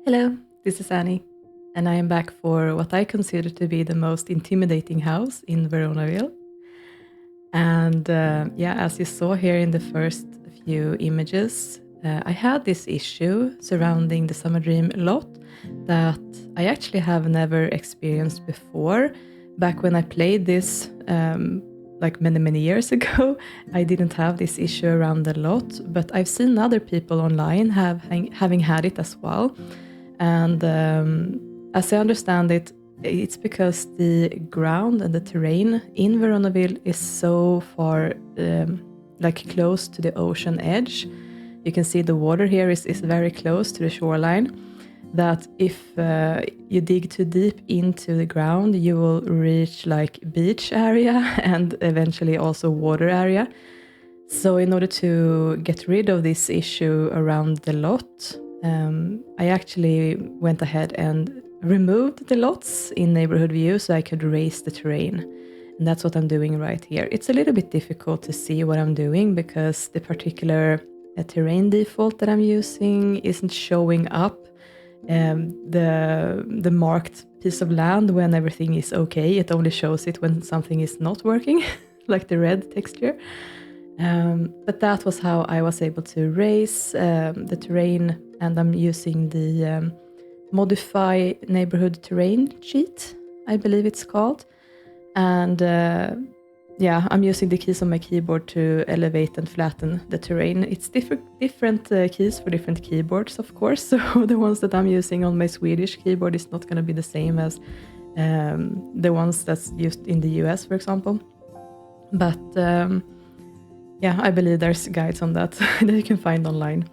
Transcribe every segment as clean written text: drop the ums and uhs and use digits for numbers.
Hello, this is Annie, and I am back for what I consider to be the most intimidating house in Veronaville. And as you saw here in the first few images, I had this issue surrounding the Summerdream lot that I actually have never experienced before. Back when I played this, like many years ago, I didn't have this issue around the lot, but I've seen other people online having had it as well. And as I understand it, it's because the ground and the terrain in Veronaville is so far close to the ocean edge. You can see the water here is very close to the shoreline, that if you dig too deep into the ground, you will reach like beach area and eventually also water area. So in order to get rid of this issue around the lot, I actually went ahead and removed the lots in neighborhood view so I could raise the terrain. And that's what I'm doing right here. It's a little bit difficult to see what I'm doing because the particular terrain default that I'm using isn't showing up the marked piece of land when everything is okay. It only shows it when something is not working, like the red texture. But that was how I was able to raise the terrain, and I'm using the modify neighborhood terrain sheet, I believe it's called. And I'm using the keys on my keyboard to elevate and flatten the terrain. It's different keys for different keyboards, of course. So the ones that I'm using on my Swedish keyboard is not going to be the same as the ones that's used in the US, for example. But I believe there's guides on that that you can find online.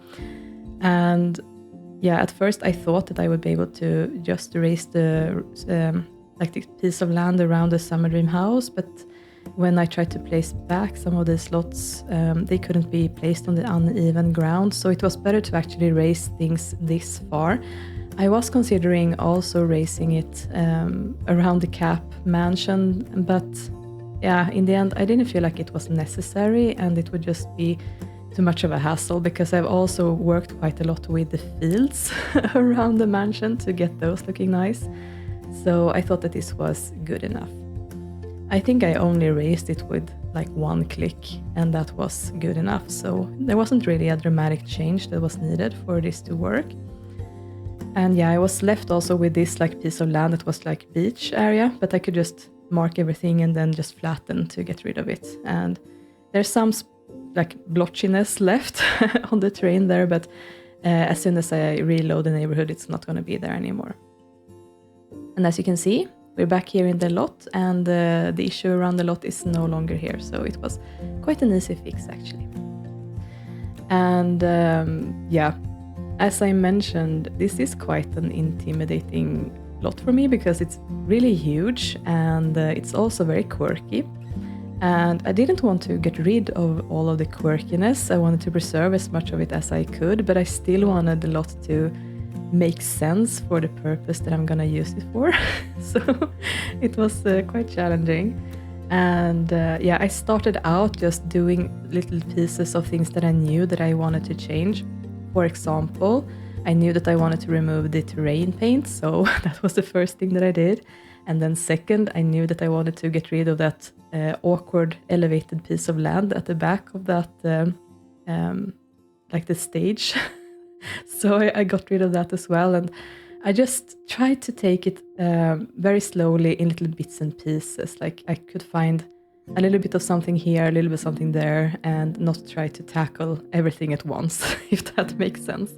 And at first I thought that I would be able to just raise the piece of land around the Summerdream house, but when I tried to place back some of the slots, they couldn't be placed on the uneven ground, so it was better to actually raise things this far. I was considering also raising it around the Cap mansion, but in the end I didn't feel like it was necessary, and it would just be too much of a hassle because I've also worked quite a lot with the fields around the mansion to get those looking nice. So I thought that this was good enough. I think I only raised it with like one click, and that was good enough. So there wasn't really a dramatic change that was needed for this to work. And I was left also with this like piece of land that was like beach area, but I could just mark everything and then just flatten to get rid of it. And there's some like blotchiness left on the terrain there, but as soon as I reload the neighborhood, it's not going to be there anymore. And as you can see, we're back here in the lot, and the issue around the lot is no longer here. So it was quite an easy fix, actually. And as I mentioned, this is quite an intimidating lot for me because it's really huge, and it's also very quirky. And I didn't want to get rid of all of the quirkiness. I wanted to preserve as much of it as I could, but I still wanted the lot to make sense for the purpose that I'm gonna use it for. So it was quite challenging. And I started out just doing little pieces of things that I knew that I wanted to change. For example, I knew that I wanted to remove the terrain paint, so that was the first thing that I did. And then second, I knew that I wanted to get rid of that awkward elevated piece of land at the back of that, like the stage. So I got rid of that as well. And I just tried to take it very slowly in little bits and pieces. Like I could find a little bit of something here, a little bit of something there, and not try to tackle everything at once, if that makes sense.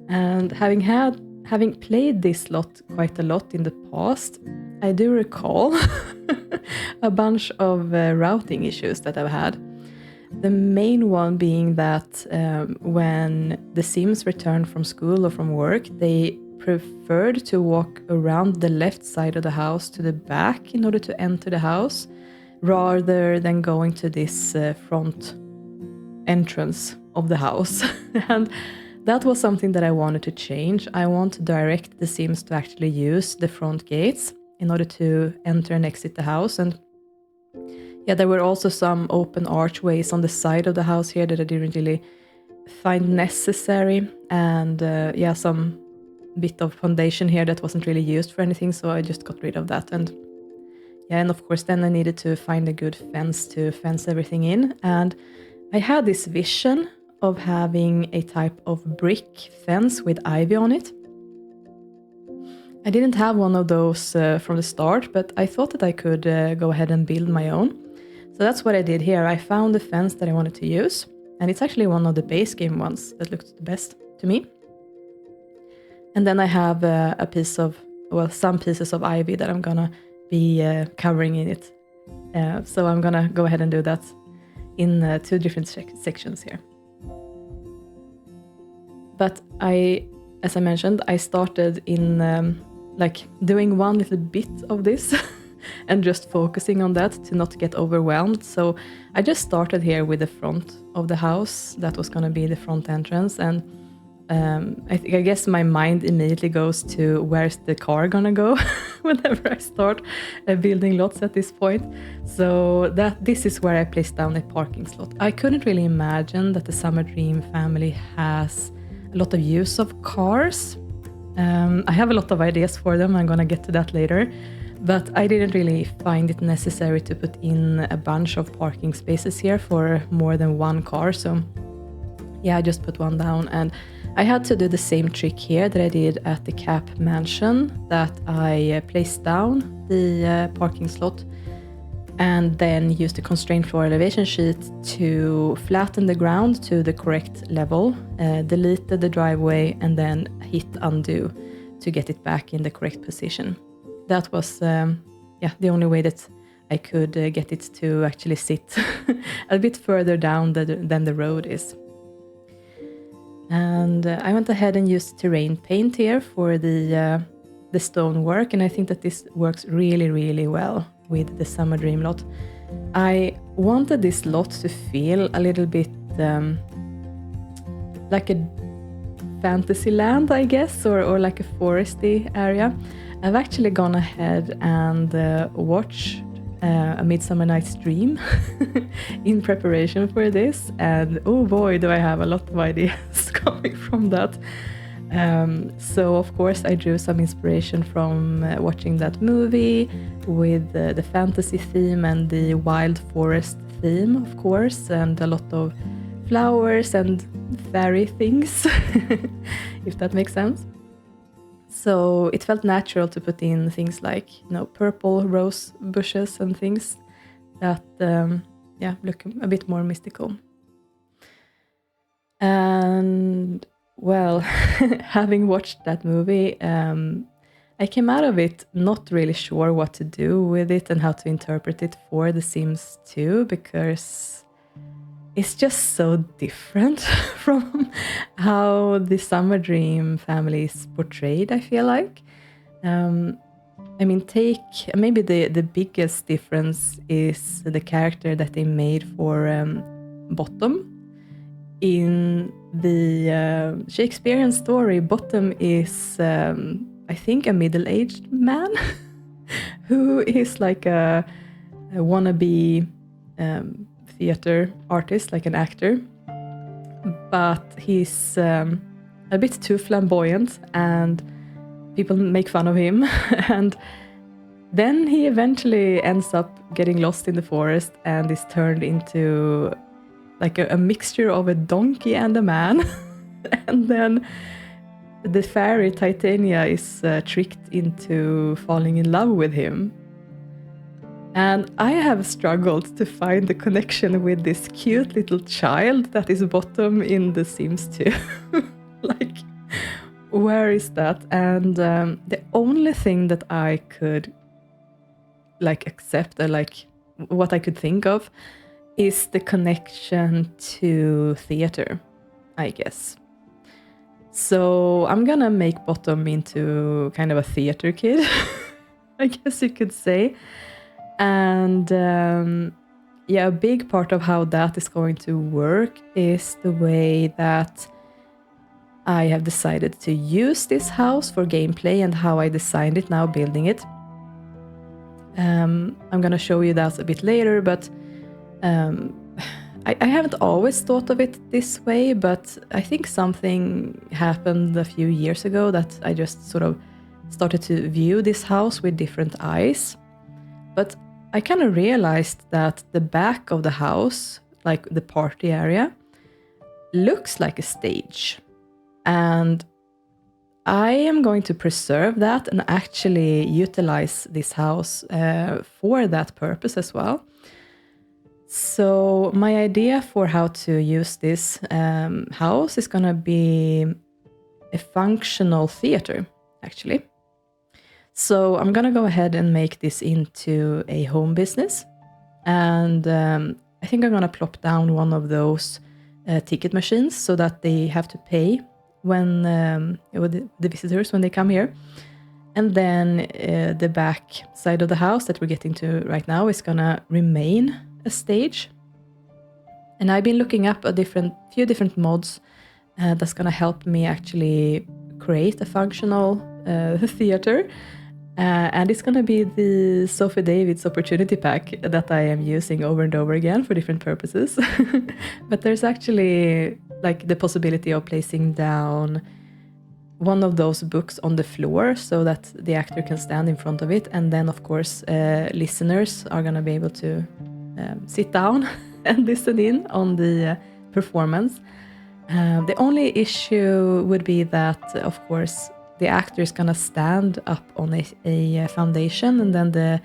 And having played this lot quite a lot in the past, I do recall a bunch of routing issues that I've had. The main one being that when the Sims returned from school or from work, they preferred to walk around the left side of the house to the back in order to enter the house, rather than going to this front entrance of the house. And that was something that I wanted to change. I want to direct the Sims to actually use the front gates in order to enter and exit the house. And there were also some open archways on the side of the house here that I didn't really find necessary. And some bit of foundation here that wasn't really used for anything, so I just got rid of that. And yeah, and of course then I needed to find a good fence to fence everything in. And I had this vision of having a type of brick fence with ivy on it. I didn't have one of those from the start, but I thought that I could go ahead and build my own. So that's what I did here. I found the fence that I wanted to use, and it's actually one of the base game ones that looked the best to me. And then I have some pieces of ivy that I'm gonna be covering in it. So I'm gonna go ahead and do that in 2 different sections here. But as I mentioned, I started in doing one little bit of this and just focusing on that to not get overwhelmed. So I just started here with the front of the house. That was gonna be the front entrance. And I guess my mind immediately goes to where's the car gonna go whenever I start building lots at this point. So this is where I placed down a parking slot. I couldn't really imagine that the Summerdream family has a lot of use of cars. I have a lot of ideas for them. I'm gonna get to that later. But I didn't really find it necessary to put in a bunch of parking spaces here for more than one car. So yeah, I just put one down, and I had to do the same trick here that I did at the Cap Mansion, that I placed down the parking slot and then used the constraint floor elevation sheet to flatten the ground to the correct level, deleted the driveway, and then hit undo to get it back in the correct position. That was the only way that I could get it to actually sit a bit further down than the road is. And I went ahead and used terrain paint here for the stonework, and I think that this works really, really well with the Summerdream lot. I wanted this lot to feel a little bit like a fantasy land, I guess, or like a foresty area. I've actually gone ahead and watched A Midsummer Night's Dream in preparation for this, and oh boy, do I have a lot of ideas coming from that. So of course I drew some inspiration from watching that movie with the fantasy theme and the wild forest theme, of course, and a lot of flowers and fairy things, if that makes sense. So it felt natural to put in things like, purple rose bushes and things that, look a bit more mystical. And, well, having watched that movie, I came out of it not really sure what to do with it and how to interpret it for The Sims 2, because it's just so different from how the Summerdream family is portrayed, I feel like. Take maybe the biggest difference is the character that they made for Bottom. In the Shakespearean story, Bottom is, I think, a middle-aged man who is like a wannabe theater artist, like an actor, but he's a bit too flamboyant and people make fun of him. And then he eventually ends up getting lost in the forest and is turned into like a mixture of a donkey and a man. And then the fairy Titania is tricked into falling in love with him. And I have struggled to find the connection with this cute little child that is Bottom in The Sims 2. Like, where is that? And the only thing that I could accept, or what I could think of, is the connection to theater, I guess. So I'm gonna make Bottom into kind of a theater kid, I guess you could say. And a big part of how that is going to work is the way that I have decided to use this house for gameplay and how I designed it now building it. I'm gonna show you that a bit later, but I haven't always thought of it this way, but I think something happened a few years ago that I just sort of started to view this house with different eyes. But I kind of realized that the back of the house, like the party area, looks like a stage. And I am going to preserve that and actually utilize this house for that purpose as well. So my idea for how to use this house is going to be a functional theater, actually. So I'm going to go ahead and make this into a home business. And I think I'm going to plop down one of those ticket machines so that they have to pay when the visitors when they come here. And then the back side of the house that we're getting to right now is going to remain a stage. And I've been looking up few different mods that's going to help me actually create a functional theater. And it's going to be the Sophie David's opportunity pack that I am using over and over again for different purposes. But there's actually like the possibility of placing down one of those books on the floor so that the actor can stand in front of it. And then, of course, listeners are going to be able to sit down and listen in on the performance. The only issue would be that, of course, the actor is going to stand up on a foundation, and then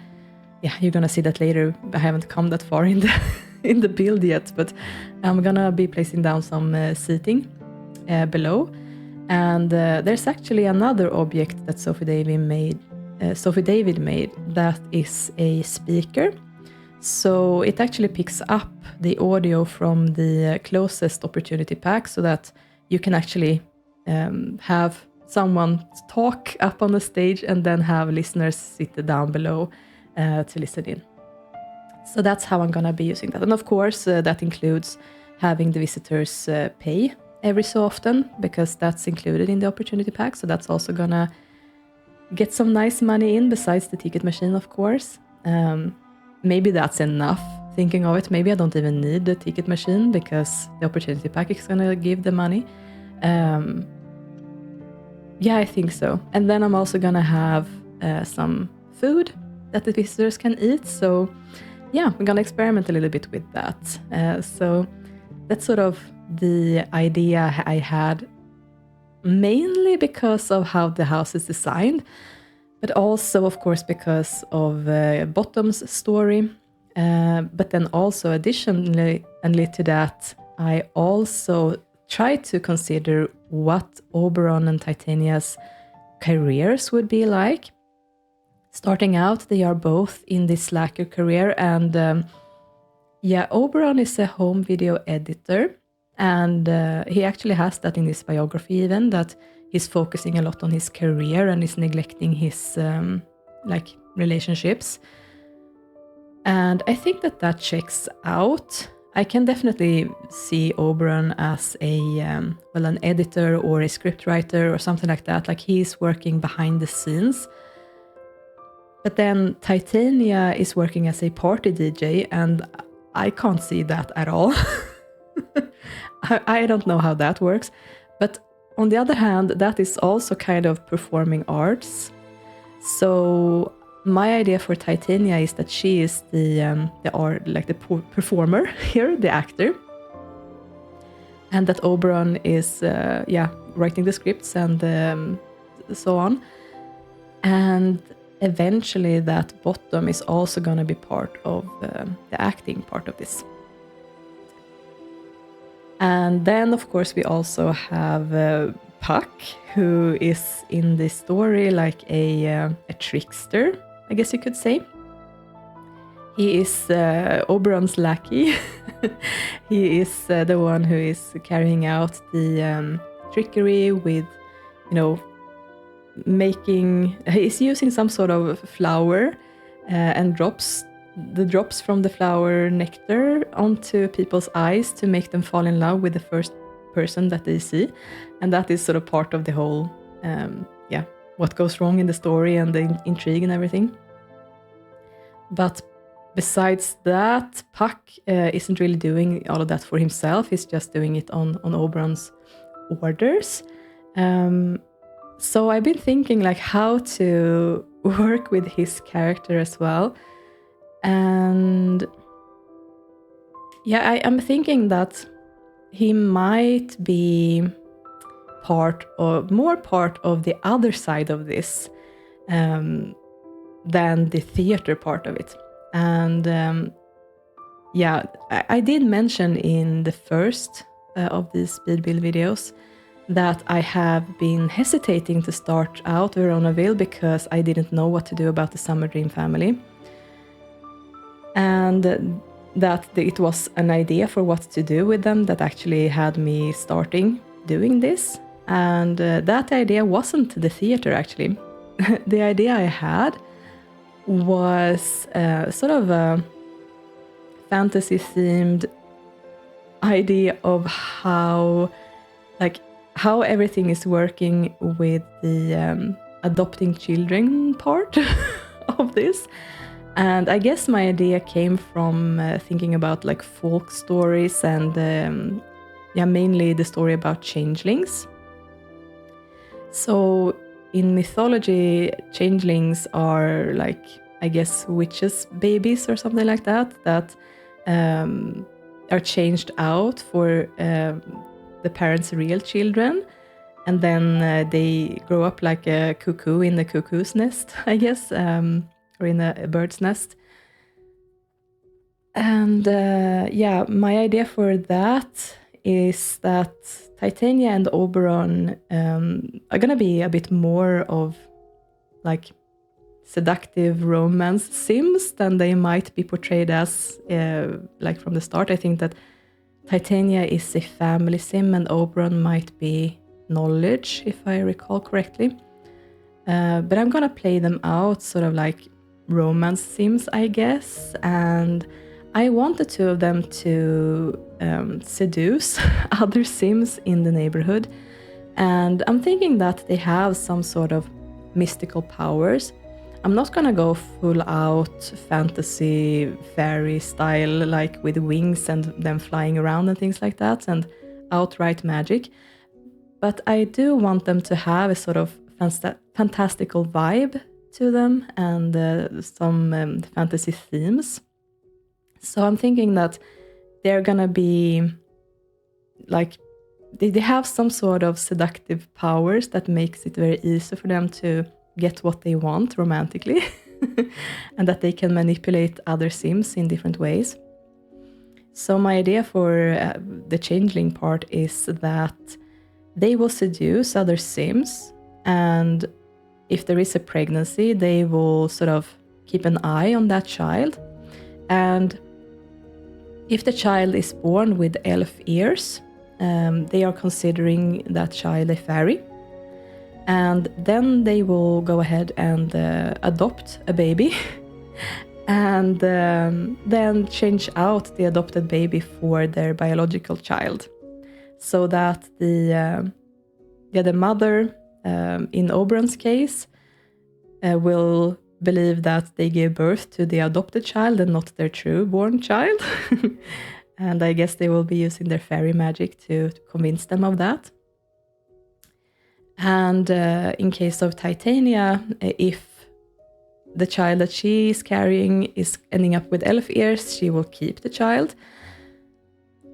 you're going to see that later. I haven't come that far in the build yet, but I'm going to be placing down some seating below. And there's actually another object that Sophie David made that is a speaker. So it actually picks up the audio from the closest opportunity pack so that you can actually have someone talk up on the stage and then have listeners sit down below to listen in. So that's how I'm going to be using that. And of course, that includes having the visitors pay every so often, because that's included in the opportunity pack. So that's also going to get some nice money in besides the ticket machine, of course. Maybe that's enough thinking of it. Maybe I don't even need the ticket machine because the opportunity pack is going to give the money. Yeah, I think so. And then I'm also going to have some food that the visitors can eat. So yeah, we're going to experiment a little bit with that. So that's sort of the idea I had, mainly because of how the house is designed, but also, of course, because of Bottom's story. But then also additionally to that, I also tried to consider what Oberon and Titania's careers would be like. Starting out, they are both in this slacker career, and Oberon is a home video editor, and he actually has that in his biography even, that he's focusing a lot on his career and is neglecting his relationships. And I think that checks out. I can definitely see Oberon as an editor or a scriptwriter or something like that. Like, he's working behind the scenes. But then Titania is working as a party DJ, and I can't see that at all. I don't know how that works. But on the other hand, that is also kind of performing arts. So my idea for Titania is that she is the performer here, the actor, and that Oberon is writing the scripts and so on. And eventually that Bottom is also going to be part of the acting part of this. And then, of course, we also have Puck, who is in this story like a trickster, I guess you could say. He is Oberon's lackey. He is the one who is carrying out the trickery with, he's using some sort of flower and drops from the flower nectar onto people's eyes to make them fall in love with the first person that they see. And that is sort of part of the whole, what goes wrong in the story and the intrigue and everything. But besides that, Puck isn't really doing all of that for himself. He's just doing it on Oberon's orders. So I've been thinking like how to work with his character as well. And yeah, I'm thinking that he might be more part of the other side of this than the theater part of it. And yeah, I did mention in the first of these speed build videos that I have been hesitating to start out Veronaville because I didn't know what to do about the Summerdream family. And that it was an idea for what to do with them that actually had me starting doing this. And that idea wasn't the theater, actually. The idea I had was sort of a fantasy-themed idea of how everything is working with the adopting children part of this. And I guess my idea came from thinking about like folk stories and mainly the story about changelings. So in mythology, changelings are like, I guess, witches' babies or something like that are changed out for the parents' real children. And then they grow up like a cuckoo in the cuckoo's nest, I guess, or in a bird's nest. And my idea for that is that Titania and Oberon are gonna be a bit more of like seductive romance sims than they might be portrayed as like from the start. I think that Titania is a family sim and Oberon might be knowledge, if I recall correctly. But I'm gonna play them out sort of like romance sims, I guess, and I want the two of them to seduce other sims in the neighborhood. And I'm thinking that they have some sort of mystical powers. I'm not gonna go full out fantasy fairy style, like with wings and them flying around and things like that, and outright magic. But I do want them to have a sort of fantastical vibe to them and some fantasy themes. So I'm thinking that they're gonna be like, they have some sort of seductive powers that makes it very easy for them to get what they want romantically and that they can manipulate other sims in different ways. So my idea for the changeling part is that they will seduce other sims, and if there is a pregnancy, they will sort of keep an eye on that child. And if the child is born with elf ears, they are considering that child a fairy. And then they will go ahead and adopt a baby and then change out the adopted baby for their biological child. So that the mother, in Oberon's case, will believe that they gave birth to the adopted child and not their true born child. And I guess they will be using their fairy magic to convince them of that. And in case of Titania, if the child that she is carrying is ending up with elf ears, she will keep the child.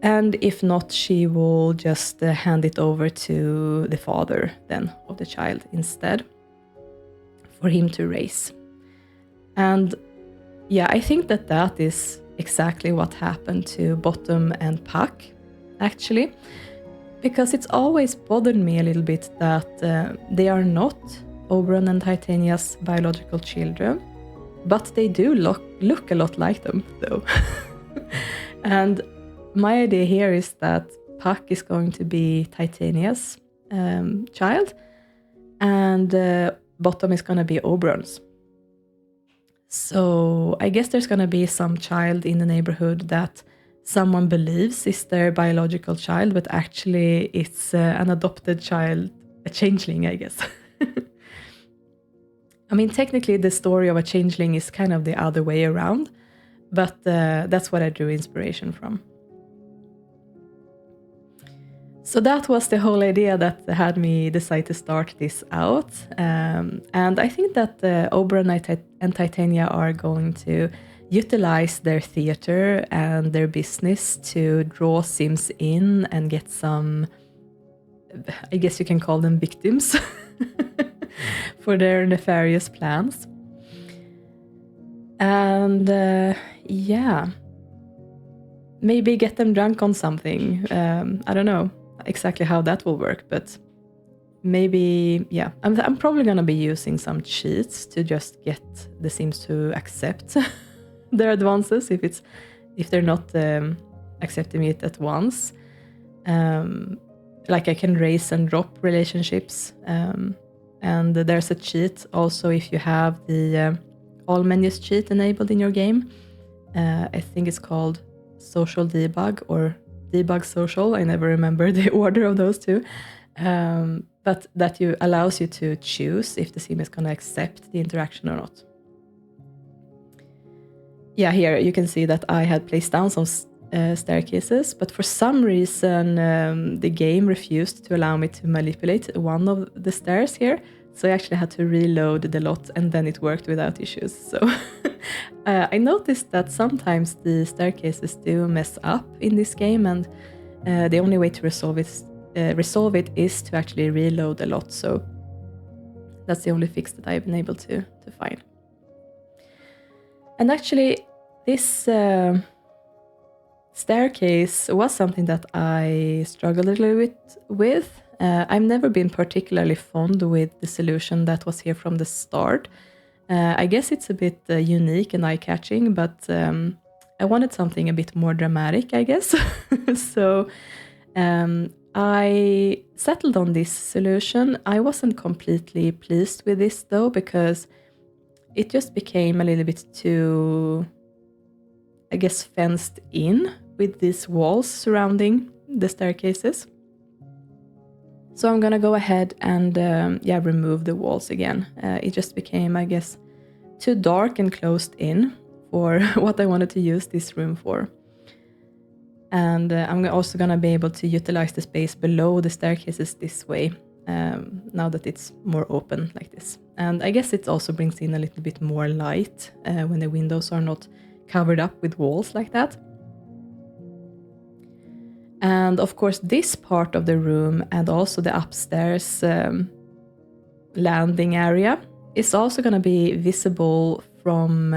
And if not, she will just hand it over to the father then of the child instead for him to raise. And yeah, I think that that is exactly what happened to Bottom and Puck, actually. Because it's always bothered me a little bit that they are not Oberon and Titania's biological children, but they do look a lot like them, though. And my idea here is that Puck is going to be Titania's child, and Bottom is going to be Oberon's. So I guess there's going to be some child in the neighborhood that someone believes is their biological child, but actually it's an adopted child, a changeling, I guess. I mean, technically the story of a changeling is kind of the other way around, But that's what I drew inspiration from. So that was the whole idea that had me decide to start this out. And I think that Oberon and Titania are going to utilize their theater and their business to draw Sims in and get some, I guess you can call them victims, for their nefarious plans. And yeah, maybe get them drunk on something. I don't know exactly how that will work, but maybe, yeah, I'm probably gonna be using some cheats to just get the Sims to accept their advances if they're not accepting it at once. Like I can raise and drop relationships, and there's a cheat also if you have the all menus cheat enabled in your game. I think it's called social debug or debug social. I never remember the order of those two. But that allows you to choose if the sim is going to accept the interaction or not. Yeah, here you can see that I had placed down some staircases, but for some reason the game refused to allow me to manipulate one of the stairs here. So I actually had to reload the lot, and then it worked without issues. So I noticed that sometimes the staircases do mess up in this game, and the only way to resolve it is to actually reload the lot. So that's the only fix that I've been able to find. And actually, this staircase was something that I struggled a little bit with. I've never been particularly fond with the solution that was here from the start. I guess it's a bit unique and eye-catching, but I wanted something a bit more dramatic, I guess. So I settled on this solution. I wasn't completely pleased with this though, because it just became a little bit too, I guess, fenced in with these walls surrounding the staircases. So I'm gonna go ahead and remove the walls again. It just became, I guess, too dark and closed in for what I wanted to use this room for. And I'm also gonna be able to utilize the space below the staircases this way, now that it's more open like this. And I guess it also brings in a little bit more light when the windows are not covered up with walls like that. And of course, this part of the room and also the upstairs landing area is also going to be visible from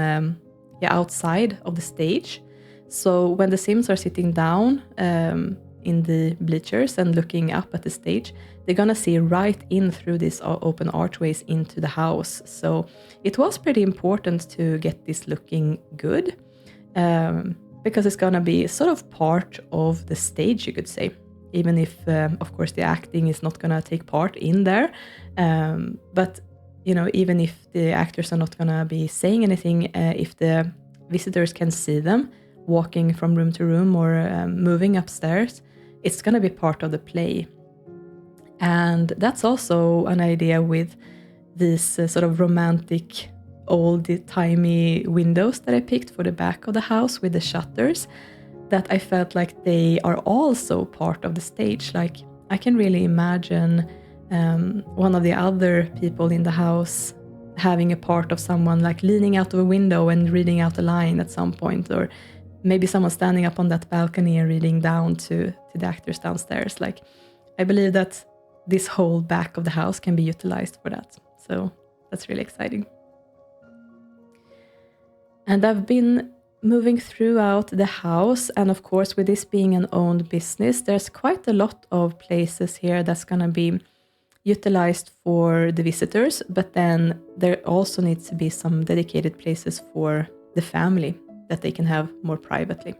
outside of the stage. So when the Sims are sitting down in the bleachers and looking up at the stage, they're going to see right in through these open archways into the house. So it was pretty important to get this looking good. Because it's going to be sort of part of the stage, you could say, even if, of course, the acting is not going to take part in there. But, you know, even if the actors are not going to be saying anything, if the visitors can see them walking from room to room or moving upstairs, it's going to be part of the play. And that's also an idea with these sort of romantic old-timey windows that I picked for the back of the house with the shutters, that I felt like they are also part of the stage. Like, I can really imagine one of the other people in the house having a part of someone like leaning out of a window and reading out a line at some point, or maybe someone standing up on that balcony and reading down to the actors downstairs. Like, I believe that this whole back of the house can be utilized for that. So that's really exciting. And I've been moving throughout the house, and of course, with this being an owned business, there's quite a lot of places here that's going to be utilized for the visitors, but then there also needs to be some dedicated places for the family that they can have more privately.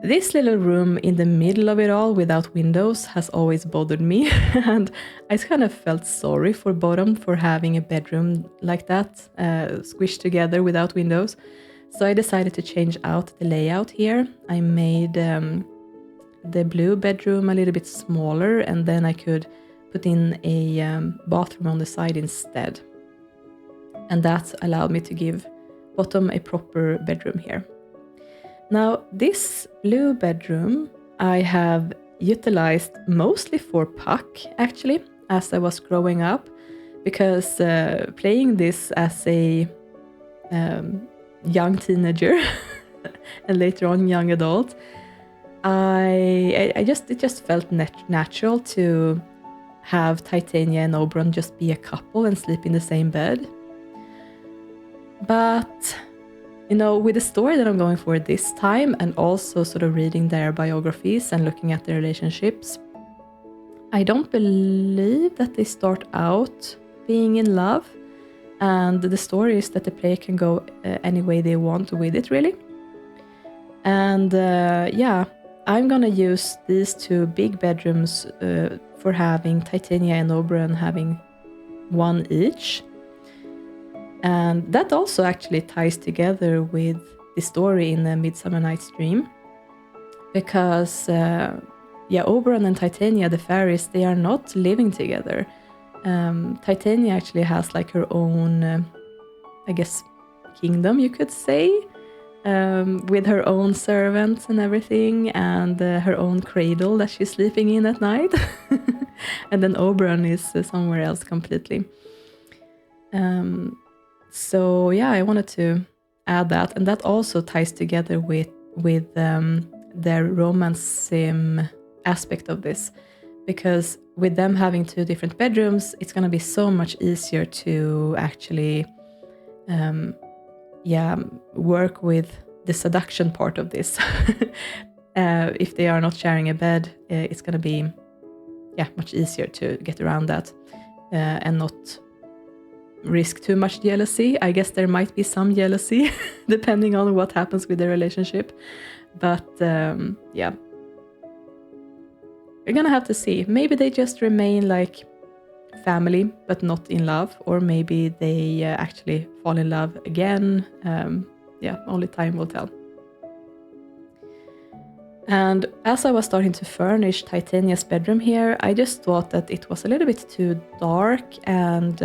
This little room in the middle of it all without windows has always bothered me, and I kind of felt sorry for Bottom for having a bedroom like that, squished together without windows. So I decided to change out the layout here. I made the blue bedroom a little bit smaller, and then I could put in a bathroom on the side instead. And that allowed me to give bottom a proper bedroom here. Now, this blue bedroom I have utilized mostly for Puck, actually, as I was growing up, because playing this as a young teenager and later on young adult, it just felt natural to have Titania and Oberon just be a couple and sleep in the same bed. But, you know, with the story that I'm going for this time, and also sort of reading their biographies and looking at their relationships, I don't believe that they start out being in love. And the story is that the player can go any way they want with it, really. And yeah, I'm gonna use these two big bedrooms for having Titania and Oberon having one each. And that also actually ties together with the story in the Midsummer Night's Dream. Because, yeah, Oberon and Titania, the fairies, they are not living together. Titania actually has like her own, I guess, kingdom, you could say, with her own servants and everything, and her own cradle that she's sleeping in at night. And then Oberon is somewhere else completely. So yeah, I wanted to add that, and that also ties together with their romance aspect of this, because with them having two different bedrooms, it's going to be so much easier to actually work with the seduction part of this. If they are not sharing a bed, it's going to be much easier to get around that and not risk too much jealousy. I guess there might be some jealousy depending on what happens with the relationship, but yeah, we're gonna have to see. Maybe they just remain like family but not in love, or maybe they actually fall in love again. Yeah, only time will tell. And as I was starting to furnish Titania's bedroom here, I just thought that it was a little bit too dark and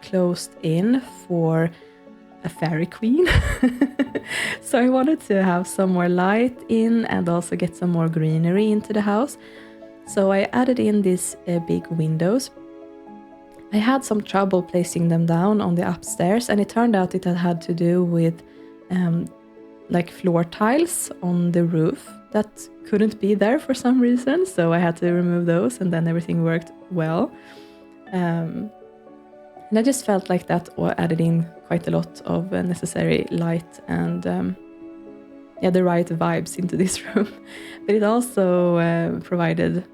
closed in for a fairy queen. So I wanted to have some more light in and also get some more greenery into the house. So I added in these big windows. I had some trouble placing them down on the upstairs, and it turned out it had to do with like floor tiles on the roof that couldn't be there for some reason, so I had to remove those, and then everything worked well. And I just felt like that added in quite a lot of necessary light and the right vibes into this room. But it also provided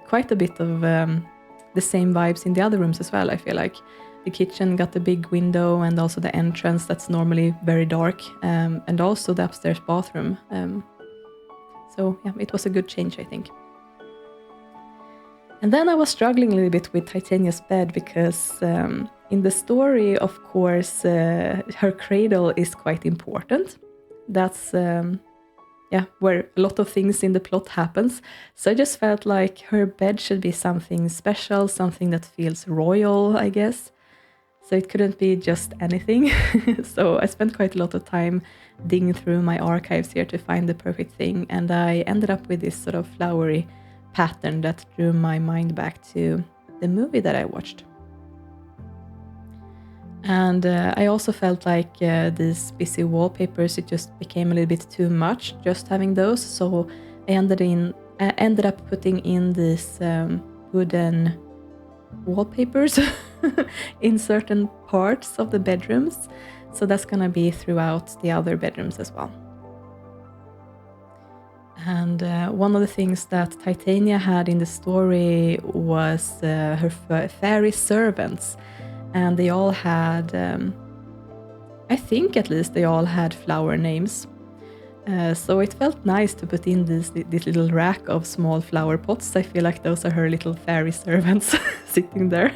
quite a bit of the same vibes in the other rooms as well. I feel like the kitchen got the big window, and also the entrance that's normally very dark, and also the upstairs bathroom. So yeah, it was a good change, I think. And then I was struggling a little bit with Titania's bed, because in the story, of course, her cradle is quite important. That's where a lot of things in the plot happens. So I just felt like her bed should be something special, something that feels royal, I guess. So it couldn't be just anything. So I spent quite a lot of time digging through my archives here to find the perfect thing, and I ended up with this sort of flowery pattern that drew my mind back to the movie that I watched. And I also felt like these busy wallpapers, it just became a little bit too much just having those. So I ended up putting in these wooden wallpapers in certain parts of the bedrooms. So that's gonna be throughout the other bedrooms as well. And one of the things that Titania had in the story was her fairy servants. And they all had, I think at least they all had flower names. So it felt nice to put in this little rack of small flower pots. I feel like those are her little fairy servants sitting there.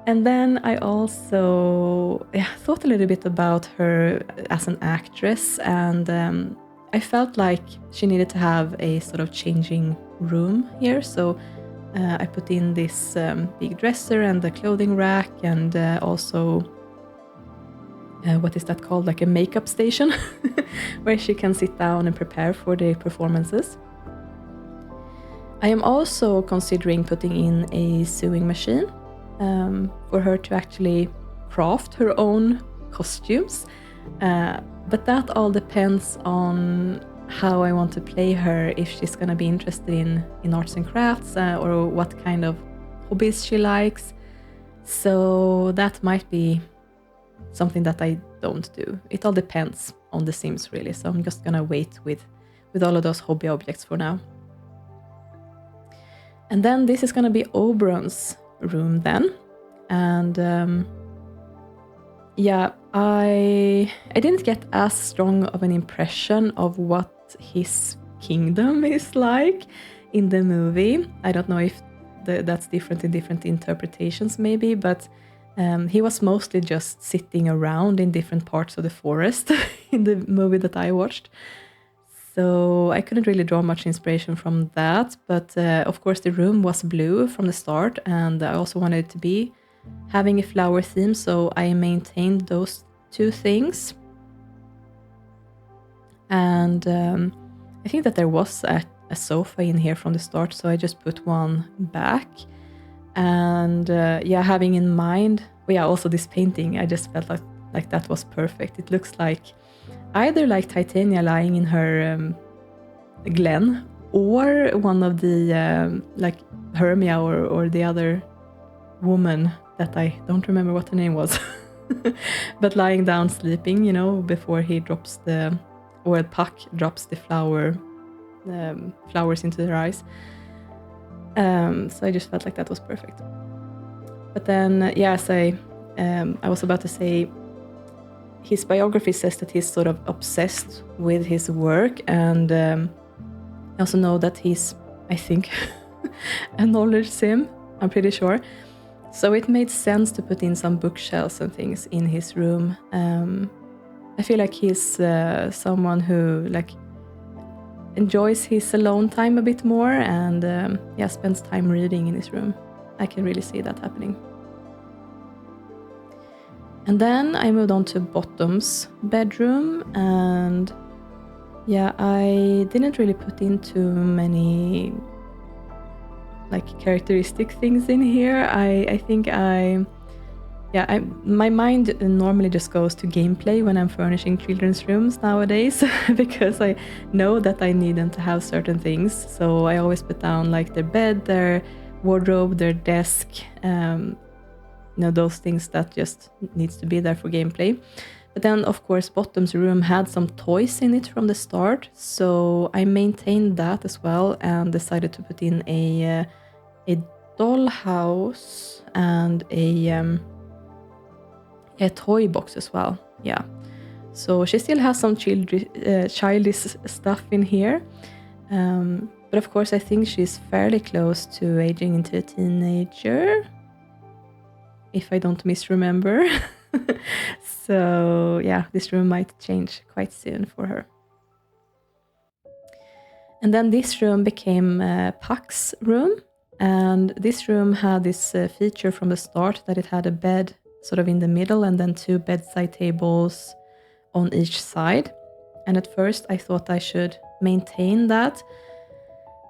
And then I also thought a little bit about her as an actress, and I felt like she needed to have a sort of changing room here. So I put in this big dresser and the clothing rack, and also what is that called, like a makeup station, where she can sit down and prepare for the performances. I am also considering putting in a sewing machine for her to actually craft her own costumes. But that all depends on how I want to play her, if she's going to be interested in arts and crafts or what kind of hobbies she likes. So that might be something that I don't do. It all depends on the Sims, really. So I'm just going to wait with all of those hobby objects for now. And then this is going to be Oberon's room then. And yeah, I didn't get as strong of an impression of what his kingdom is like in the movie. I don't know if that's different in different interpretations maybe, but he was mostly just sitting around in different parts of the forest in the movie that I watched. So I couldn't really draw much inspiration from that, but of course the room was blue from the start, and I also wanted it to be having a flower theme, so I maintained those two things. And I think that there was a sofa in here from the start, so I just put one back. And yeah, having in mind, also this painting, I just felt like that was perfect. It looks like either like Titania lying in her glen, or one of the like Hermia or the other woman that I don't remember what her name was, but lying down sleeping, you know, before he drops Puck drops the flowers into their eyes. So I just felt like that was perfect. But then, as I was about to say, his biography says that he's sort of obsessed with his work, and I also know that he's, I think, a knowledge sim, I'm pretty sure. So it made sense to put in some bookshelves and things in his room. I feel like he's someone who like enjoys his alone time a bit more, and spends time reading in his room. I can really see that happening. And then I moved on to Bottom's bedroom, and I didn't really put in too many like characteristic things in here. I think my mind normally just goes to gameplay when I'm furnishing children's rooms nowadays, because I know that I need them to have certain things. So I always put down like their bed, their wardrobe, their desk, those things that just needs to be there for gameplay. But then, of course, Bottom's room had some toys in it from the start, so I maintained that as well and decided to put in a dollhouse and a toy box as well. Yeah, so she still has some childish stuff in here, but of course I think she's fairly close to aging into a teenager, if I don't misremember. So this room might change quite soon for her. And then this room became Puck's room, and this room had this feature from the start that it had a bed sort of in the middle and then two bedside tables on each side. And at first I thought I should maintain that,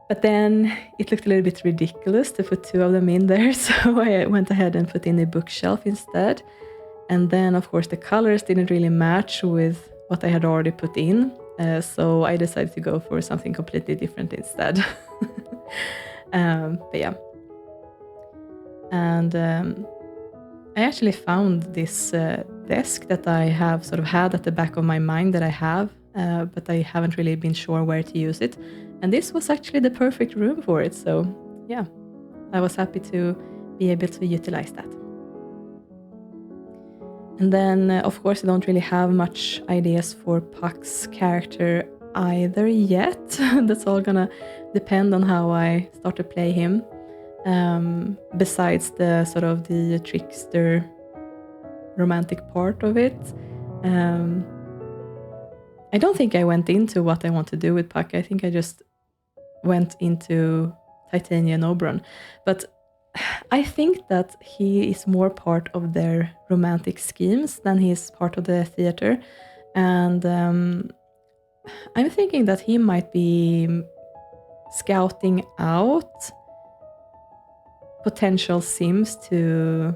but then it looked a little bit ridiculous to put two of them in there, so I went ahead and put in a bookshelf instead. And then, of course, the colors didn't really match with what I had already put in, so I decided to go for something completely different instead. But yeah. And I actually found this desk that I have sort of had at the back of my mind that I have, but I haven't really been sure where to use it. And this was actually the perfect room for it, so yeah, I was happy to be able to utilize that. And then, of course, I don't really have much ideas for Puck's character either yet. That's all gonna depend on how I start to play him. Besides the sort of the trickster romantic part of it. I don't think I went into what I want to do with Puck. I think I just went into Titania and Oberon. But I think that he is more part of their romantic schemes than he's part of the theater. And I'm thinking that he might be scouting out potential Sims to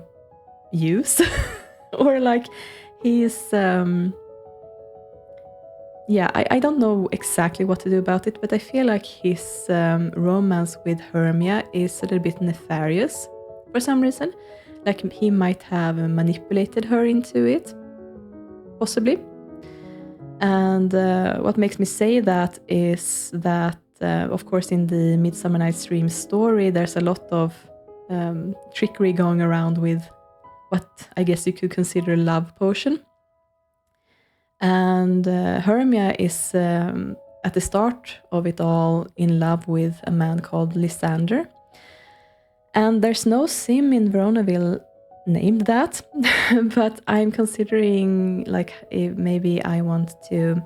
use. Or like he's I don't know exactly what to do about it, but I feel like his romance with Hermia is a little bit nefarious for some reason. Like he might have manipulated her into it, possibly. And what makes me say that is that, of course, in the Midsummer Night's Dream story, there's a lot of trickery going around with what I guess you could consider a love potion. And Hermia is, at the start of it all, in love with a man called Lysander. And there's no sim in Veronaville named that, but I'm considering like if maybe I want to,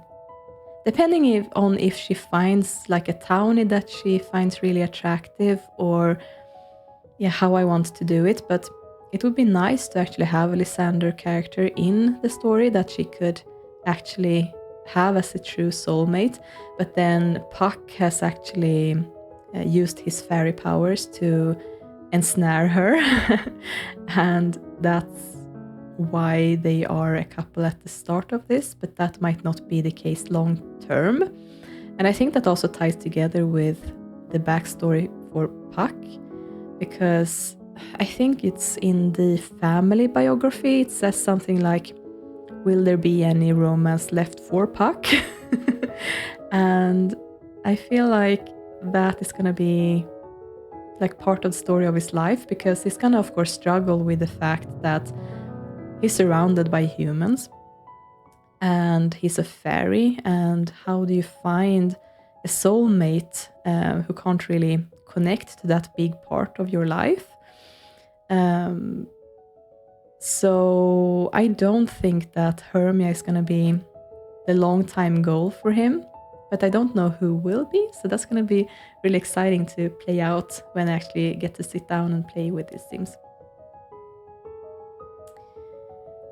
depending on if she finds like a townie that she finds really attractive, or how I want to do it. But it would be nice to actually have a Lysander character in the story that she could actually have as a true soulmate. But then Puck has actually used his fairy powers to ensnare her. And that's why they are a couple at the start of this, but that might not be the case long term. And I think that also ties together with the backstory for Puck, because I think it's in the family biography, it says something like, will there be any romance left for Puck? And I feel like that is going to be like part of the story of his life, because he's going to, of course, struggle with the fact that he's surrounded by humans and he's a fairy. And how do you find a soulmate who can't really connect to that big part of your life? So I don't think that Hermia is going to be the long time goal for him, but I don't know who will be. So that's going to be really exciting to play out when I actually get to sit down and play with these Sims.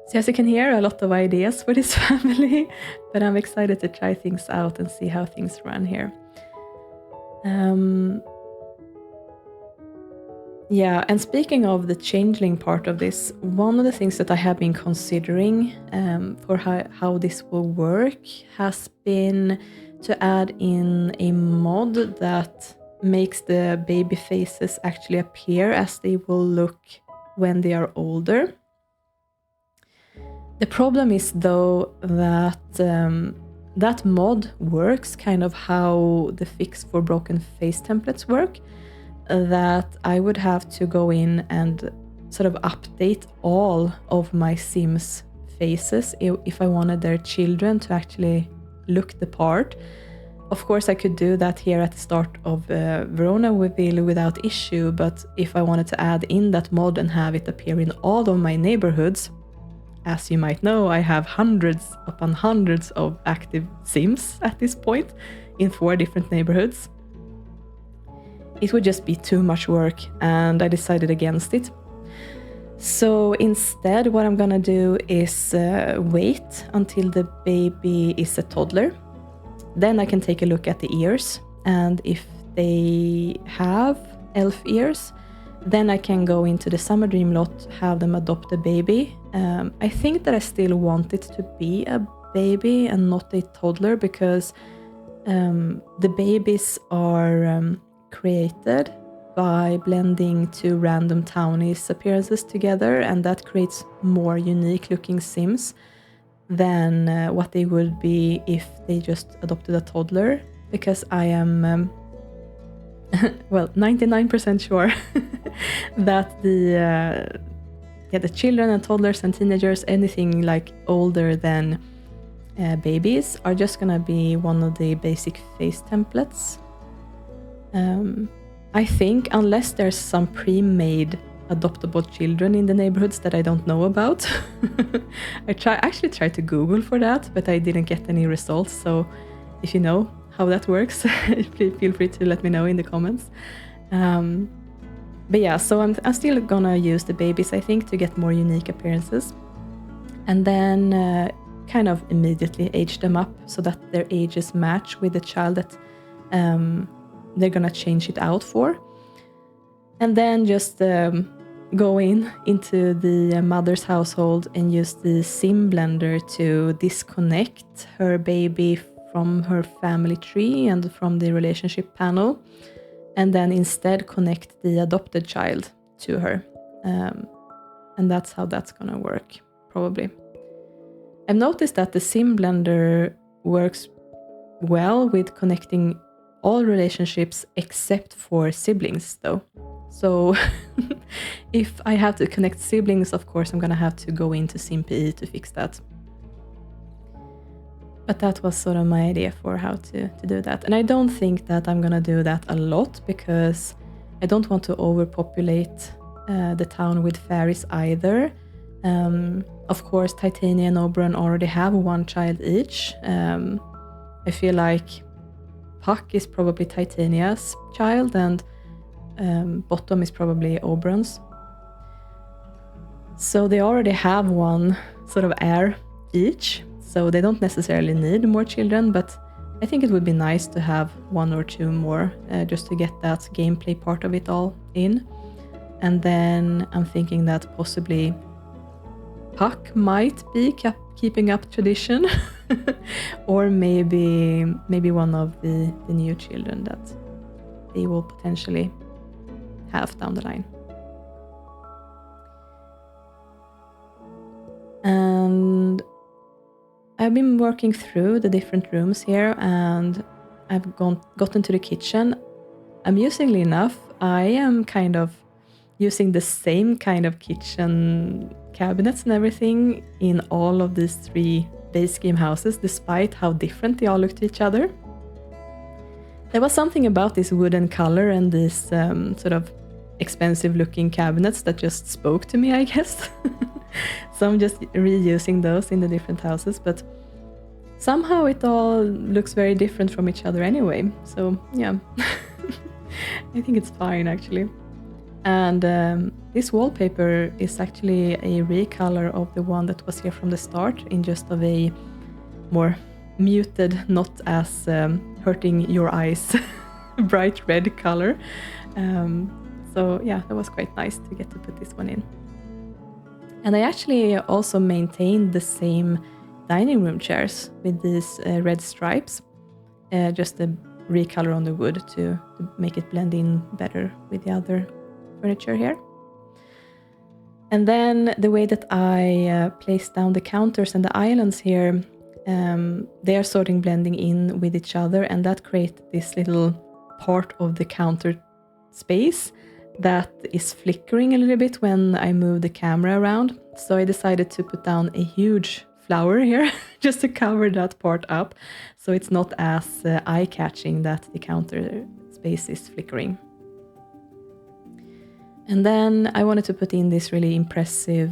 So as you can hear, a lot of ideas for this family, but I'm excited to try things out and see how things run here. And speaking of the changeling part of this, one of the things that I have been considering for how this will work has been to add in a mod that makes the baby faces actually appear as they will look when they are older. The problem is, though, that that mod works kind of how the fix for broken face templates work, that I would have to go in and sort of update all of my Sims faces if I wanted their children to actually look the part. Of course, I could do that here at the start of Veronaville without issue, but if I wanted to add in that mod and have it appear in all of my neighborhoods, as you might know, I have hundreds upon hundreds of active Sims at this point in 4 different neighborhoods. It would just be too much work, and I decided against it. So instead, what I'm gonna do is wait until the baby is a toddler. Then I can take a look at the ears, and if they have elf ears, then I can go into the Summerdream lot, have them adopt a baby. I think that I still want it to be a baby and not a toddler, because the babies are created by blending 2 random townies' appearances together, and that creates more unique looking Sims than what they would be if they just adopted a toddler, because I am 99% sure that the children and toddlers and teenagers, anything like older than babies, are just gonna be one of the basic face templates. I think, unless there's some pre-made adoptable children in the neighborhoods that I don't know about. I actually tried to Google for that, but I didn't get any results. So if you know how that works, please feel free to let me know in the comments. But yeah, so I'm still gonna use the babies, I think, to get more unique appearances. And then kind of immediately age them up so that their ages match with the child that they're gonna change it out for. And then just go into the mother's household and use the sim blender to disconnect her baby from her family tree and from the relationship panel, and then instead connect the adopted child to her. And that's how that's gonna work, probably. I've noticed that the sim blender works well with connecting all relationships except for siblings, though. So if I have to connect siblings, of course, I'm gonna have to go into SimPE to fix that. But that was sort of my idea for how to do that. And I don't think that I'm gonna do that a lot because I don't want to overpopulate the town with fairies either. Of course, Titania and Oberon already have one child each. I feel like Puck is probably Titania's child and Bottom is probably Oberon's. So they already have one sort of heir each, so they don't necessarily need more children, but I think it would be nice to have one or two more just to get that gameplay part of it all in. And then I'm thinking that possibly Puck might be keeping up tradition or maybe one of the new children that they will potentially have down the line. And I've been working through the different rooms here and I've gotten to the kitchen. Amusingly enough, I am kind of using the same kind of kitchen cabinets and everything in all of these 3 base game houses, despite how different they all look to each other. There was something about this wooden color and these sort of expensive looking cabinets that just spoke to me, I guess. So I'm just reusing those in the different houses, but somehow it all looks very different from each other anyway. So yeah, I think it's fine actually. And this wallpaper is actually a recolor of the one that was here from the start in just of a more muted, not as hurting your eyes, bright red color. So yeah, that was quite nice to get to put this one in. And I actually also maintained the same dining room chairs with these red stripes, just a recolor on the wood to make it blend in better with the other furniture here. And then the way that I place down the counters and the islands here, they are sort of blending in with each other, and that creates this little part of the counter space that is flickering a little bit when I move the camera around. So I decided to put down a huge flower here just to cover that part up, so it's not as eye-catching that the counter space is flickering. And then I wanted to put in this really impressive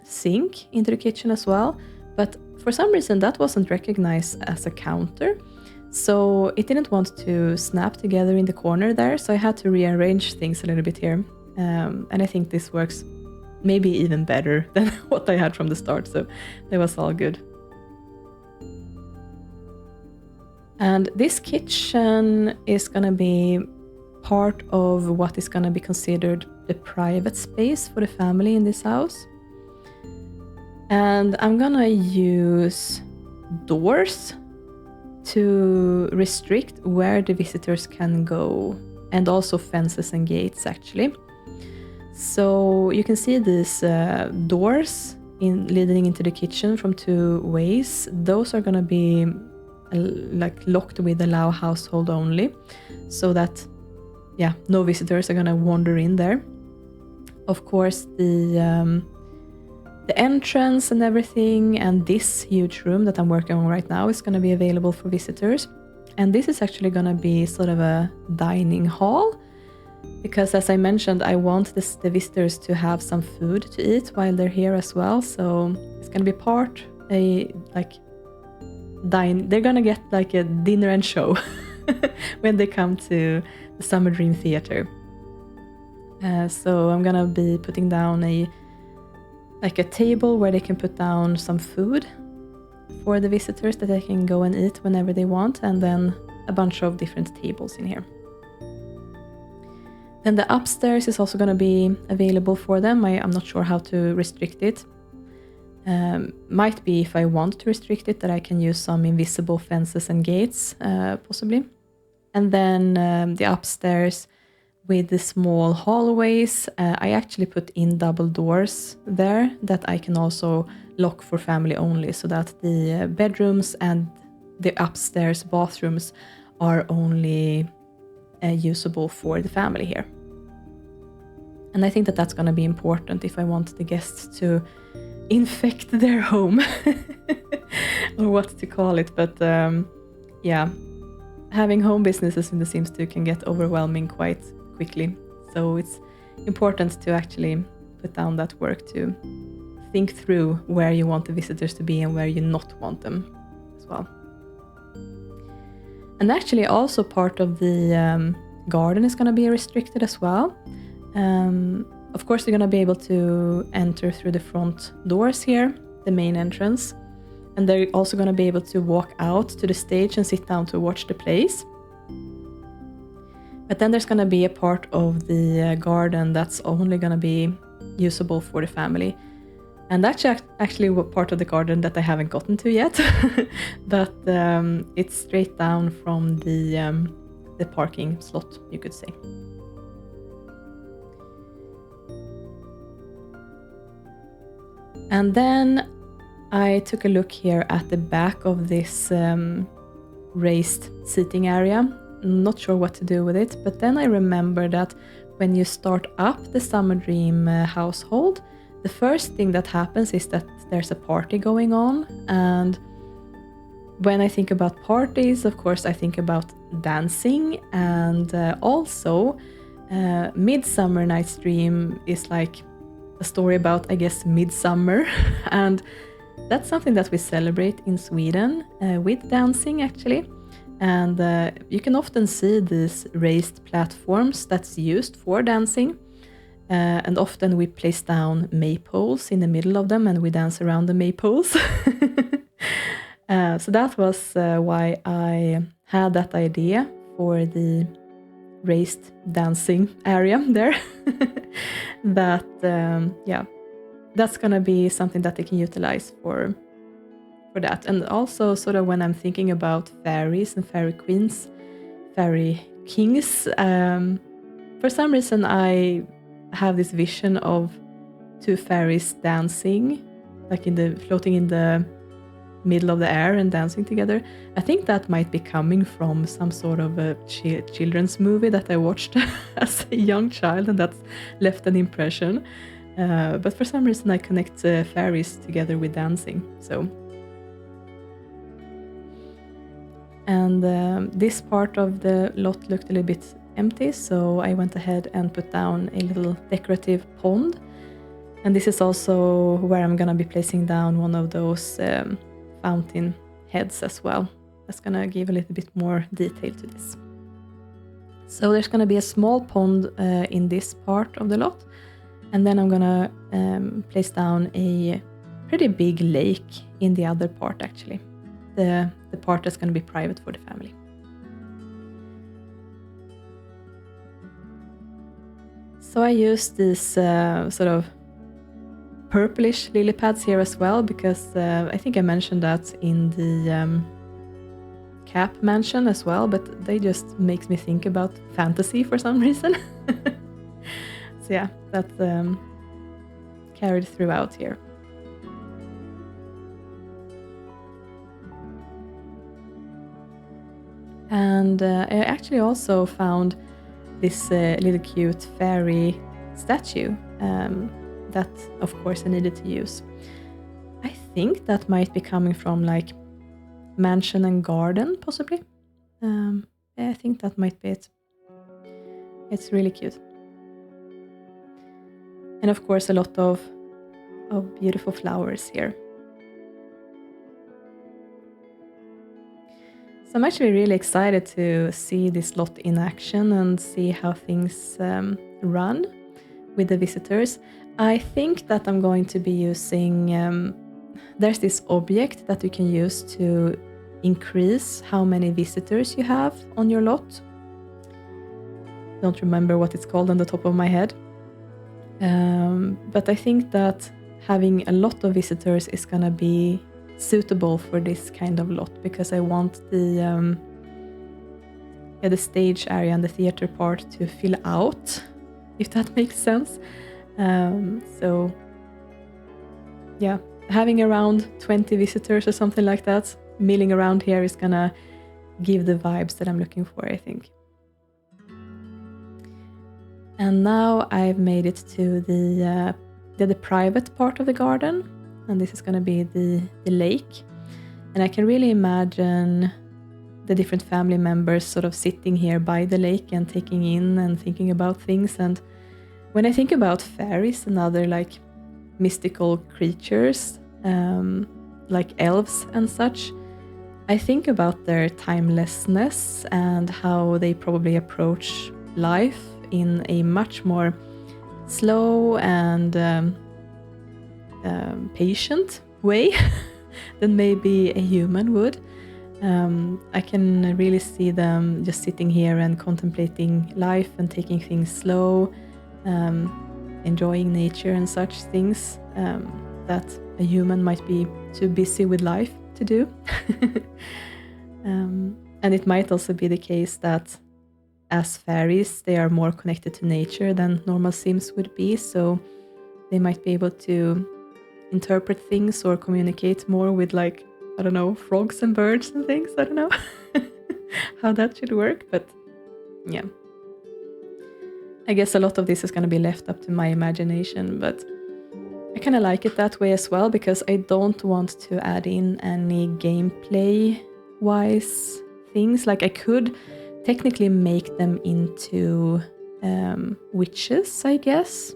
sink into the kitchen as well, but for some reason that wasn't recognized as a counter, so it didn't want to snap together in the corner there, so I had to rearrange things a little bit here. And I think this works maybe even better than what I had from the start, so that was all good. And this kitchen is gonna be part of what is gonna be considered the private space for the family in this house. And I'm gonna use doors to restrict where the visitors can go, and also fences and gates actually. So you can see these doors leading into the kitchen from 2 ways. Those are gonna be like locked with allow household only, so that no visitors are gonna wander in there. Of course, the entrance and everything, and this huge room that I'm working on right now is going to be available for visitors. And this is actually going to be sort of a dining hall, because as I mentioned, I want the visitors to have some food to eat while they're here as well. So it's going to be they're going to get like a dinner and show when they come to the Summerdream Theater. So I'm gonna be putting down a table where they can put down some food for the visitors that they can go and eat whenever they want, and then a bunch of different tables in here. Then the upstairs is also going to be available for them. I'm not sure how to restrict it. Might be, if I want to restrict it, that I can use some invisible fences and gates, possibly. And then the upstairs with the small hallways, I actually put in double doors there that I can also lock for family only, so that the bedrooms and the upstairs bathrooms are only usable for the family here. And I think that that's going to be important if I want the guests to infect their home, or what to call it. But yeah, having home businesses in The Sims 2 can get overwhelming quite quickly. So it's important to actually put down that work to think through where you want the visitors to be and where you not want them as well. And actually also part of the garden is going to be restricted as well. Of course, you're going to be able to enter through the front doors here, the main entrance. And they're also going to be able to walk out to the stage and sit down to watch the plays. But then there's going to be a part of the garden that's only going to be usable for the family. And that's actually part of the garden that I haven't gotten to yet. But it's straight down from the parking slot, you could say. And then I took a look here at the back of this raised seating area. Not sure what to do with it, but then I remember that when you start up the Summerdream household, the first thing that happens is that there's a party going on. And when I think about parties, of course, I think about dancing. And also, Midsummer Night's Dream is like a story about, I guess, midsummer. And that's something that we celebrate in Sweden with dancing, actually. And you can often see these raised platforms that's used for dancing. And often we place down maypoles in the middle of them and we dance around the maypoles. So that was why I had that idea for the raised dancing area there. That, yeah, that's going to be something that they can utilize for that. And also sort of when I'm thinking about fairies and fairy queens, fairy kings, for some reason I have this vision of two fairies dancing, like floating in the middle of the air and dancing together. I think that might be coming from some sort of a children's movie that I watched as a young child, and that's left an impression. But for some reason I connect fairies together with dancing. So, and this part of the lot looked a little bit empty, so I went ahead and put down a little decorative pond. And this is also where I'm gonna be placing down one of those fountain heads as well. That's gonna give a little bit more detail to this. So there's gonna be a small pond in this part of the lot, and then I'm gonna place down a pretty big lake in the other part, actually. The part that's gonna be private for the family. So I used these sort of purplish lily pads here as well, because I think I mentioned that in the Cap mansion as well, but they just makes me think about fantasy for some reason. So yeah, that's carried throughout here. And I actually also found this little cute fairy statue that, of course, I needed to use. I think that might be coming from like mansion and garden, possibly. I think that might be it. It's really cute. And of course, a lot of beautiful flowers here. So I'm actually really excited to see this lot in action and see how things run. with the visitors. I think that I'm going to be using, there's this object that you can use to increase how many visitors you have on your lot. Don't remember what it's called on the top of my head. But I think that having a lot of visitors is gonna be suitable for this kind of lot, because I want the stage area and the theater part to fill out, if that makes sense. So yeah, having around 20 visitors or something like that milling around here is gonna give the vibes that I'm looking for, I think. And now I've made it to the private part of the garden, and this is going to be the lake. And I can really imagine the different family members sort of sitting here by the lake and taking in and thinking about things. And when I think about fairies and other like mystical creatures, like elves and such, I think about their timelessness and how they probably approach life in a much more slow and patient way than maybe a human would. I can really see them just sitting here and contemplating life and taking things slow, enjoying nature and such things that a human might be too busy with life to do. And it might also be the case that as fairies, they are more connected to nature than normal Sims would be, so they might be able to interpret things or communicate more with, like, I don't know, frogs and birds and things. I don't know how that should work, but yeah. I guess a lot of this is going to be left up to my imagination, but I kind of like it that way as well, because I don't want to add in any gameplay-wise things. Like, I could technically make them into witches, I guess,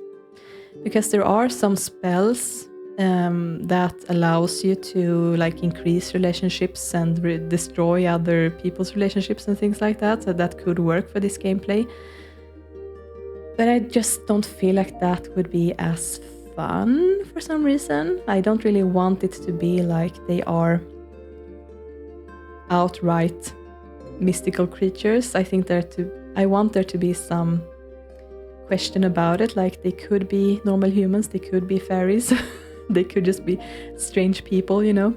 because there are some spells that allows you to like increase relationships and destroy other people's relationships and things like that, so that could work for this gameplay. But I just don't feel like that would be as fun for some reason. I don't really want it to be like they are outright mystical creatures. I want there to be some question about it, like they could be normal humans, they could be fairies, they could just be strange people, you know.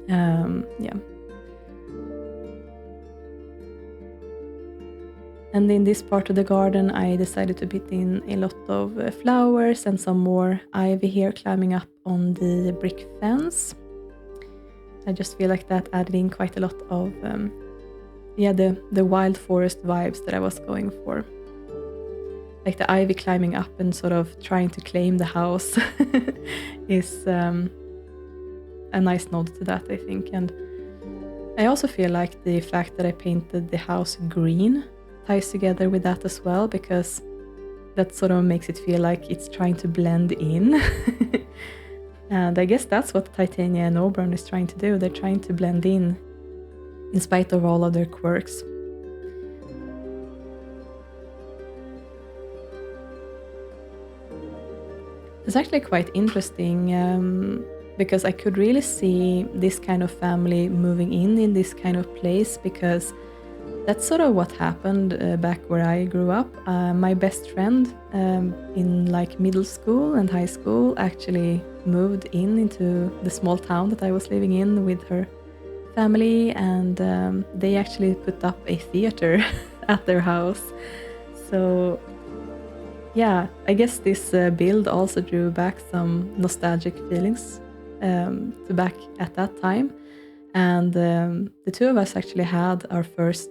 Yeah. And in this part of the garden, I decided to put in a lot of flowers and some more ivy here climbing up on the brick fence. I just feel like that added in quite a lot of the wild forest vibes that I was going for. Like the ivy climbing up and sort of trying to claim the house is a nice nod to that, I think. And I also feel like the fact that I painted the house green ties together with that as well, because that sort of makes it feel like it's trying to blend in. And I guess that's what Titania and Oberon is trying to do. They're trying to blend in spite of all of their quirks. It's actually quite interesting because I could really see this kind of family moving in this kind of place, because that's sort of what happened back where I grew up. My best friend in like middle school and high school actually moved into the small town that I was living in with her family, and they actually put up a theater at their house. So yeah, I guess this build also drew back some nostalgic feelings to back at that time. And the two of us actually had our first,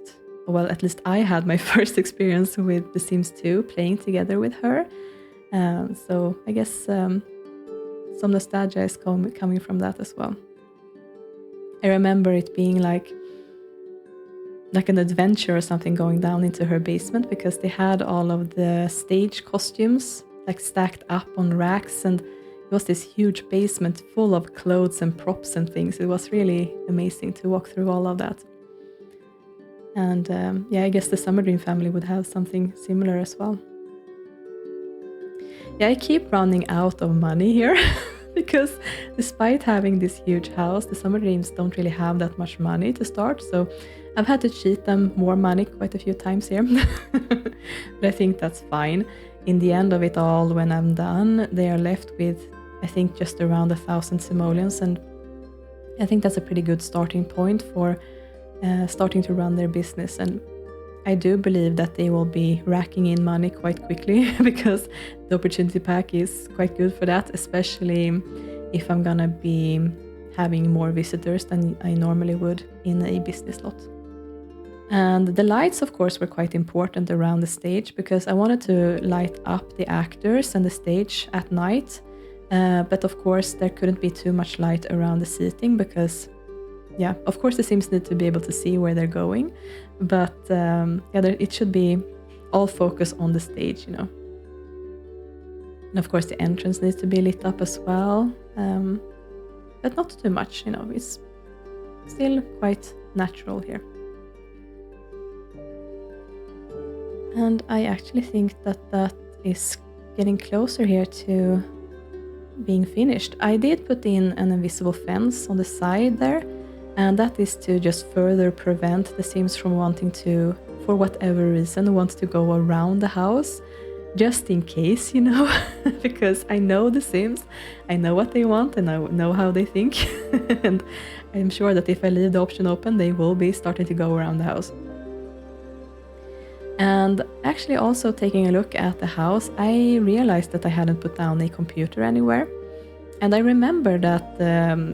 well, at least I had my first experience with The Sims 2 playing together with her. So I guess some nostalgia is coming from that as well. I remember it being like an adventure or something going down into her basement, because they had all of the stage costumes like stacked up on racks, and it was this huge basement full of clothes and props and things. It was really amazing to walk through all of that. And yeah, I guess the Summerdream family would have something similar as well. yeah, I keep running out of money here because despite having this huge house, the Summerdreams don't really have that much money to start. So I've had to cheat them more money quite a few times here. But I think that's fine. In the end of it all, when I'm done, they are left with, I think, just around 1,000 simoleons. And I think that's a pretty good starting point for starting to run their business. And I do believe that they will be racking in money quite quickly because the opportunity pack is quite good for that, especially if I'm gonna be having more visitors than I normally would in a business lot. And the lights, of course, were quite important around the stage because I wanted to light up the actors and the stage at night. But of course, there couldn't be too much light around the seating because, yeah, of course the Sims need to be able to see where they're going. But it should be all focus on the stage, you know. And of course the entrance needs to be lit up as well. But not too much, you know, it's still quite natural here. And I actually think that is getting closer here to being finished. I did put in an invisible fence on the side there, and that is to just further prevent the Sims from wanting to, for whatever reason, want to go around the house, just in case, you know, because I know the Sims, I know what they want and I know how they think, and I'm sure that if I leave the option open, they will be starting to go around the house. And actually also taking a look at the house, I realized that I hadn't put down a computer anywhere. And I remember that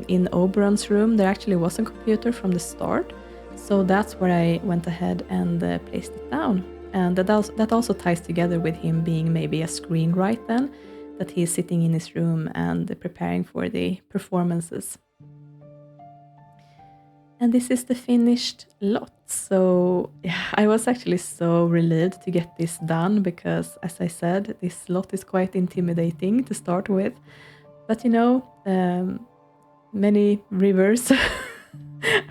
in Oberon's room there actually was a computer from the start. So that's where I went ahead and placed it down. And that also ties together with him being maybe a screenwriter then, that he's sitting in his room and preparing for the performances. And this is the finished lot. So yeah, I was actually so relieved to get this done because, as I said, this lot is quite intimidating to start with. But you know, many rivers,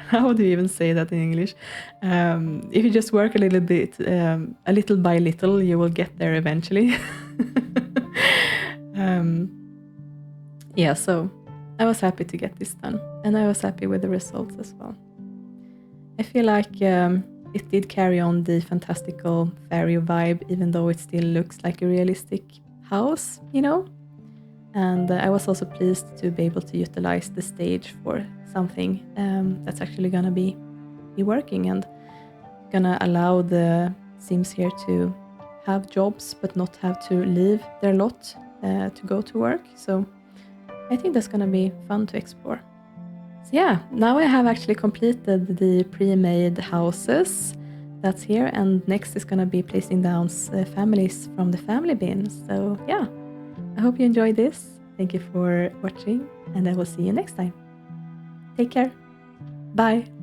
how do you even say that in English? If you just work a little bit, a little by little, you will get there eventually. Yeah, so I was happy to get this done, and I was happy with the results as well. I feel like it did carry on the fantastical fairy vibe, even though it still looks like a realistic house, you know? And I was also pleased to be able to utilize the stage for something that's actually gonna be working and gonna allow the Sims here to have jobs but not have to leave their lot to go to work. So I think that's gonna be fun to explore. So yeah, now I have actually completed the pre-made houses that's here, and next is gonna be placing down families from the family bin. So yeah, I hope you enjoyed this. Thank you for watching, and I will see you next time. Take care. Bye.